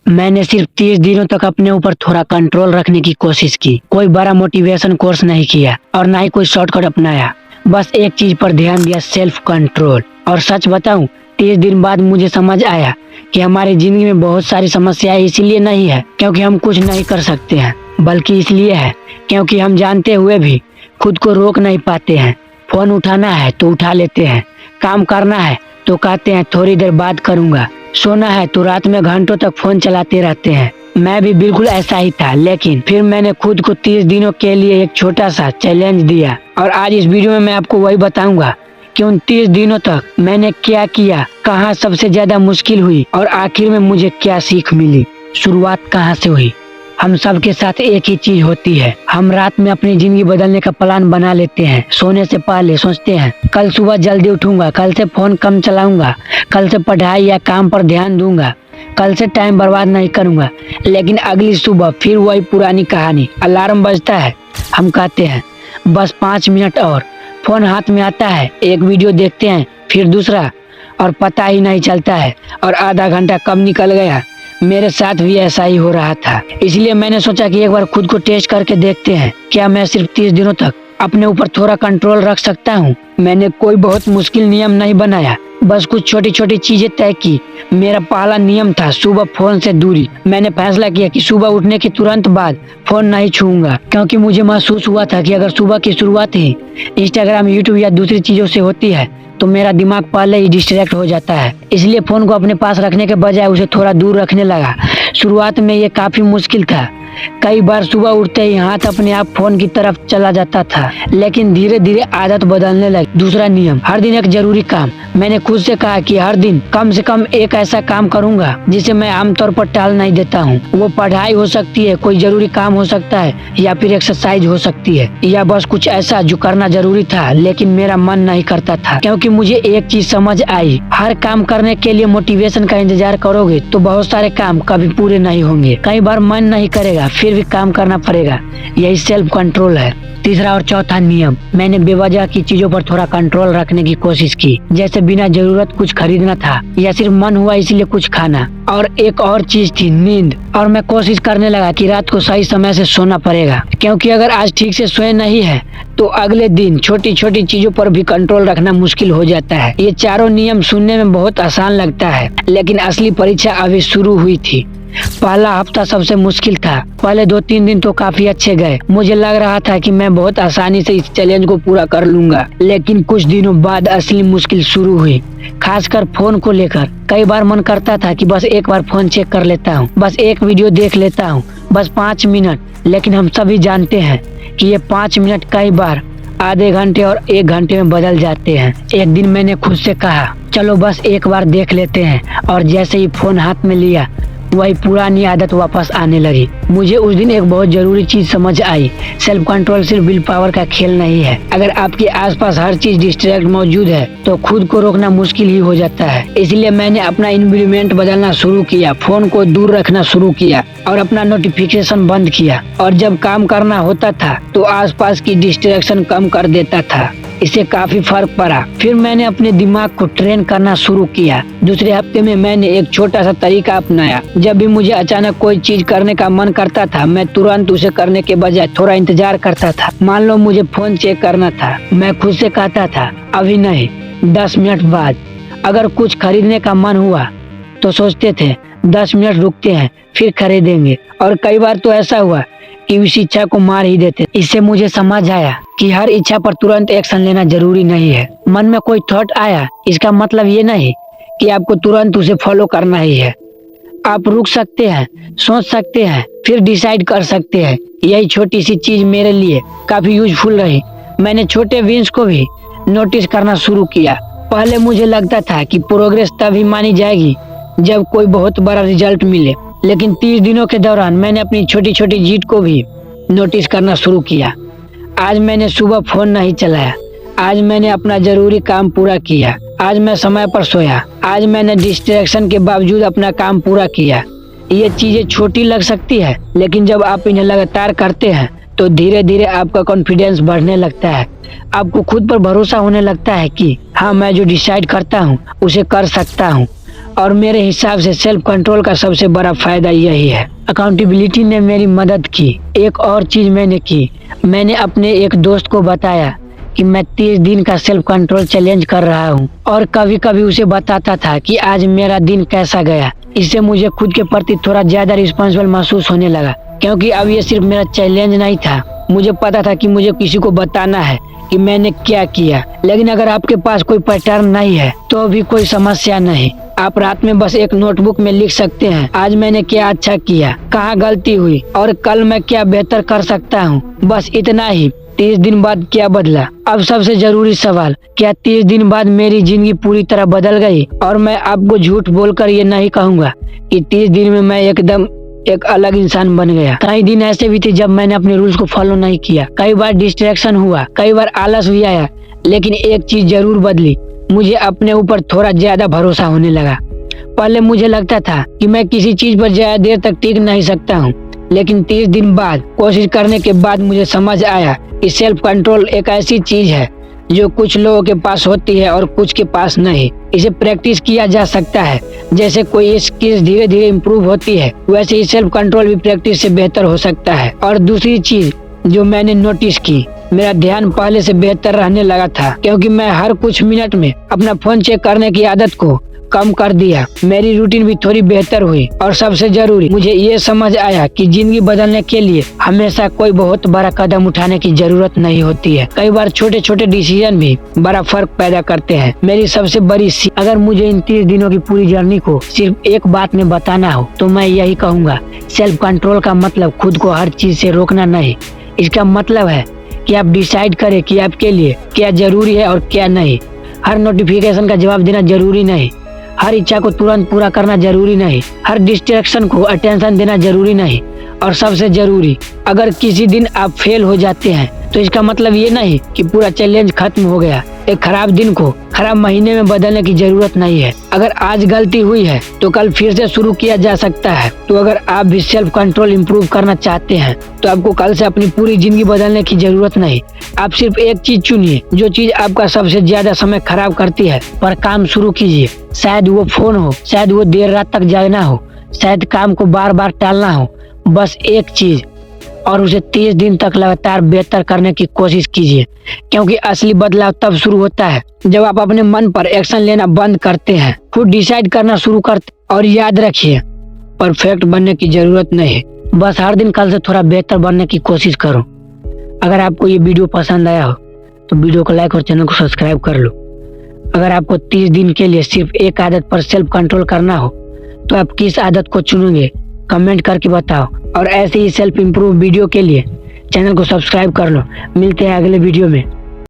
मैंने सिर्फ 30 दिनों तक अपने ऊपर थोड़ा कंट्रोल रखने की कोशिश की। कोई बड़ा मोटिवेशन कोर्स नहीं किया और ना ही कोई शॉर्टकट अपनाया। बस एक चीज पर ध्यान दिया, सेल्फ कंट्रोल। और सच बताऊं, 30 दिन बाद मुझे समझ आया कि हमारी जिंदगी में बहुत सारी समस्याएं इसलिए नहीं है क्योंकि हम कुछ नहीं कर सकते हैं, बल्कि इसलिए है क्योंकि हम जानते हुए भी खुद को रोक नहीं पाते हैं। फोन उठाना है तो उठा लेते हैं, काम करना है तो कहते हैं थोड़ी देर बाद करूंगा, सोना है तो रात में घंटों तक फोन चलाते रहते हैं। मैं भी बिल्कुल ऐसा ही था, लेकिन फिर मैंने खुद को 30 दिनों के लिए एक छोटा सा चैलेंज दिया और आज इस वीडियो में मैं आपको वही बताऊंगा कि उन 30 दिनों तक मैंने क्या किया, कहाँ सबसे ज्यादा मुश्किल हुई और आखिर में मुझे क्या सीख मिली। शुरुआत कहाँ से हुई? हम सब के साथ एक ही चीज होती है, हम रात में अपनी जिंदगी बदलने का प्लान बना लेते हैं। सोने से पहले सोचते हैं कल सुबह जल्दी उठूंगा, कल से फोन कम चलाऊंगा, कल से पढ़ाई या काम पर ध्यान दूंगा, कल से टाइम बर्बाद नहीं करूंगा। लेकिन अगली सुबह फिर वही पुरानी कहानी। अलार्म बजता है, हम कहते हैं बस 5 मिनट और, फोन हाथ में आता है, एक वीडियो देखते हैं फिर दूसरा और पता ही नहीं चलता है और आधा घंटा कब निकल गया। मेरे साथ भी ऐसा ही हो रहा था, इसलिए मैंने सोचा कि एक बार खुद को टेस्ट करके देखते हैं क्या मैं सिर्फ 30 दिनों तक अपने ऊपर थोड़ा कंट्रोल रख सकता हूँ। मैंने कोई बहुत मुश्किल नियम नहीं बनाया, बस कुछ छोटी छोटी चीजें तय की। मेरा पहला नियम था सुबह फोन से दूरी। मैंने फैसला किया कि सुबह उठने के तुरंत बाद फोन नहीं छूऊंगा, क्योंकि मुझे महसूस हुआ था कि अगर सुबह की शुरुआत ही इंस्टाग्राम, यूट्यूब या दूसरी चीजों से होती है तो मेरा दिमाग पहले ही डिस्ट्रैक्ट हो जाता है। इसलिए फोन को अपने पास रखने के बजाय उसे थोड़ा दूर रखने लगा। शुरुआत में ये काफी मुश्किल था, कई बार सुबह उठते ही हाथ अपने आप फोन की तरफ चला जाता था, लेकिन धीरे धीरे आदत बदलने लगी। दूसरा नियम, हर दिन एक जरूरी काम। मैंने खुद से कहा कि हर दिन कम से कम एक ऐसा काम करूंगा जिसे मैं आमतौर पर टाल नहीं देता हूँ। वो पढ़ाई हो सकती है, कोई जरूरी काम हो सकता है, या फिर एक्सरसाइज हो सकती है, या बस कुछ ऐसा जो करना जरूरी था लेकिन मेरा मन नहीं करता था। क्योंकि मुझे एक चीज समझ आई, हर काम करने के लिए मोटिवेशन का इंतजार करोगे तो बहुत सारे काम कभी पूरे नहीं होंगे। कई बार मन नहीं करेगा, फिर भी काम करना पड़ेगा। यही सेल्फ कंट्रोल है। तीसरा और चौथा नियम, मैंने बेवजह की चीजों पर थोड़ा कंट्रोल रखने की कोशिश की, जैसे बिना जरूरत कुछ खरीदना था या सिर्फ मन हुआ इसलिए कुछ खाना। और एक और चीज थी नींद, और मैं कोशिश करने लगा कि रात को सही समय से सोना पड़ेगा, क्योंकि अगर आज ठीक से सोए नहीं है तो अगले दिन छोटी छोटी चीजों पर भी कंट्रोल रखना मुश्किल हो जाता है। ये चारों नियम सुनने में बहुत आसान लगता है, लेकिन असली परीक्षा अभी शुरू हुई थी। पहला हफ्ता सबसे मुश्किल था। पहले 2-3 दिन तो काफी अच्छे गए, मुझे लग रहा था कि मैं बहुत आसानी से इस चैलेंज को पूरा कर लूंगा। लेकिन कुछ दिनों बाद असली मुश्किल शुरू हुई, खासकर फोन को लेकर। कई बार मन करता था कि बस एक बार फोन चेक कर लेता हूँ, बस एक वीडियो देख लेता हूँ, बस 5 मिनट। लेकिन हम सभी जानते हैं कि ये 5 मिनट कई बार आधे घंटे और 1 घंटे में बदल जाते हैं। एक दिन मैंने खुद से कहा चलो बस एक बार देख लेते हैं, और जैसे ही फोन हाथ में लिया वही पुरानी आदत वापस आने लगी। मुझे उस दिन एक बहुत जरूरी चीज समझ आई, सेल्फ कंट्रोल सिर्फ विल पावर का खेल नहीं है। अगर आपके आसपास हर चीज डिस्ट्रैक्ट मौजूद है तो खुद को रोकना मुश्किल ही हो जाता है। इसलिए मैंने अपना एनवायरनमेंट बदलना शुरू किया, फोन को दूर रखना शुरू किया और अपना नोटिफिकेशन बंद किया। और जब काम करना होता था तो आसपास की डिस्ट्रैक्शन कम कर देता था। इससे काफी फर्क पड़ा। फिर मैंने अपने दिमाग को ट्रेन करना शुरू किया। दूसरे हफ्ते में मैंने एक छोटा सा तरीका अपनाया। जब भी मुझे अचानक कोई चीज करने का मन करता था, मैं तुरंत उसे करने के बजाय थोड़ा इंतजार करता था। मान लो मुझे फोन चेक करना था, मैं खुद से कहता था अभी नहीं, 10 मिनट बाद। अगर कुछ खरीदने का मन हुआ तो सोचते थे 10 मिनट रुकते हैं फिर खरीदेंगे, और कई बार तो ऐसा हुआ कि उस इच्छा को मार ही देते। इससे मुझे समझ आया कि हर इच्छा पर तुरंत एक्शन लेना जरूरी नहीं है। मन में कोई थॉट आया, इसका मतलब ये नहीं कि आपको तुरंत उसे फॉलो करना ही है। आप रुक सकते हैं, सोच सकते हैं, फिर डिसाइड कर सकते हैं। यही छोटी सी चीज मेरे लिए काफी यूजफुल रही। मैंने छोटे विंस को भी नोटिस करना शुरू किया। पहले मुझे लगता था कि प्रोग्रेस तभी मानी जाएगी जब कोई बहुत बड़ा रिजल्ट मिले, लेकिन 30 दिनों के दौरान मैंने अपनी छोटी छोटी जीत को भी नोटिस करना शुरू किया। आज मैंने सुबह फोन नहीं चलाया, आज मैंने अपना जरूरी काम पूरा किया, आज मैं समय पर सोया, आज मैंने डिस्ट्रैक्शन के बावजूद अपना काम पूरा किया। ये चीजें छोटी लग सकती है, लेकिन जब आप इन्हें लगातार करते हैं तो धीरे धीरे आपका कॉन्फिडेंस बढ़ने लगता है। आपको खुद पर भरोसा होने लगता है कि हाँ, मैं जो डिसाइड करता हूँ उसे कर सकता हूँ। और मेरे हिसाब से सेल्फ कंट्रोल का सबसे बड़ा फायदा यही है। अकाउंटेबिलिटी ने मेरी मदद की। एक और चीज मैंने की, मैंने अपने एक दोस्त को बताया कि मैं 30 दिन का सेल्फ कंट्रोल चैलेंज कर रहा हूँ और कभी कभी उसे बताता था कि आज मेरा दिन कैसा गया। इससे मुझे खुद के प्रति थोड़ा ज्यादा रिस्पॉन्सिबल महसूस होने लगा, क्योंकि अब ये सिर्फ मेरा चैलेंज नहीं था, मुझे पता था कि मुझे किसी को बताना है कि मैंने क्या किया। लेकिन अगर आपके पास कोई पैटर्न नहीं है तो भी कोई समस्या नहीं, आप रात में बस एक नोटबुक में लिख सकते हैं, आज मैंने क्या अच्छा किया, कहाँ गलती हुई और कल मैं क्या बेहतर कर सकता हूँ। बस इतना ही। 30 दिन बाद क्या बदला? अब सबसे जरूरी सवाल, क्या 30 दिन बाद मेरी जिंदगी पूरी तरह बदल गई? और मैं आपको झूठ बोलकर ये नहीं कहूँगा कि 30 दिन में मैं एकदम एक अलग इंसान बन गया। कई दिन ऐसे भी थे जब मैंने अपने रूल्स को फॉलो नहीं किया, कई बार डिस्ट्रैक्शन हुआ, कई बार आलस भी आया, लेकिन एक चीज जरूर बदली, मुझे अपने ऊपर थोड़ा ज्यादा भरोसा होने लगा। पहले मुझे लगता था कि मैं किसी चीज पर ज्यादा देर तक टिक नहीं सकता हूँ, लेकिन 30 दिन बाद कोशिश करने के बाद मुझे समझ आया कि सेल्फ कंट्रोल एक ऐसी चीज है जो कुछ लोगों के पास होती है और कुछ के पास नहीं। इसे प्रैक्टिस किया जा सकता है। जैसे कोई स्किल्स धीरे धीरे इम्प्रूव होती है, वैसे ही सेल्फ कंट्रोल भी प्रैक्टिस से बेहतर हो सकता है। और दूसरी चीज जो मैंने नोटिस की, मेरा ध्यान पहले से बेहतर रहने लगा था, क्योंकि मैं हर कुछ मिनट में अपना फोन चेक करने की आदत को कम कर दिया। मेरी रूटीन भी थोड़ी बेहतर हुई और सबसे जरूरी, मुझे ये समझ आया कि जिंदगी बदलने के लिए हमेशा कोई बहुत बड़ा कदम उठाने की जरूरत नहीं होती है। कई बार छोटे छोटे डिसीजन भी बड़ा फर्क पैदा करते हैं। मेरी सबसे बड़ी अगर मुझे इन 30 दिनों की पूरी जर्नी को सिर्फ एक बात में बताना हो तो मैं यही कहूँगा, सेल्फ कंट्रोल का मतलब खुद को हर चीज से रोकना नहीं। इसका मतलब है कि आप डिसाइड करें कि आपके लिए क्या जरूरी है और क्या नहीं। हर नोटिफिकेशन का जवाब देना जरूरी नहीं, हर इच्छा को तुरंत पूरा करना जरूरी नहीं, हर डिस्ट्रैक्शन को अटेंशन देना जरूरी नहीं। और सबसे जरूरी, अगर किसी दिन आप फेल हो जाते हैं तो इसका मतलब ये नहीं कि पूरा चैलेंज खत्म हो गया। एक खराब दिन को खराब महीने में बदलने की जरूरत नहीं है। अगर आज गलती हुई है तो कल फिर से शुरू किया जा सकता है। तो अगर आप भी सेल्फ कंट्रोल इम्प्रूव करना चाहते हैं तो आपको कल से अपनी पूरी जिंदगी बदलने की जरूरत नहीं। आप सिर्फ एक चीज चुनिए, जो चीज आपका सबसे ज्यादा समय खराब करती है, पर काम शुरू कीजिए। शायद वो फोन हो, शायद वो देर रात तक जागना हो, शायद काम को बार बार टालना हो, बस एक चीज, और उसे 30 दिन तक लगातार बेहतर करने की कोशिश कीजिए। क्योंकि असली बदलाव तब शुरू होता है जब आप अपने मन पर एक्शन लेना बंद करते हैं, खुद डिसाइड करना शुरू करते। और याद रखिए, परफेक्ट बनने की जरूरत नहीं, बस हर दिन कल से थोड़ा बेहतर बनने की कोशिश करो। अगर आपको ये वीडियो पसंद आया हो तो वीडियो को लाइक और चैनल को सब्सक्राइब कर लो। अगर आपको 30 दिन के लिए सिर्फ एक आदत पर सेल्फ कंट्रोल करना हो तो आप किस आदत को चुनेंगे, कमेंट करके बताओ। और ऐसे ही सेल्फ इम्प्रूव वीडियो के लिए चैनल को सब्सक्राइब कर लो। मिलते हैं अगले वीडियो में।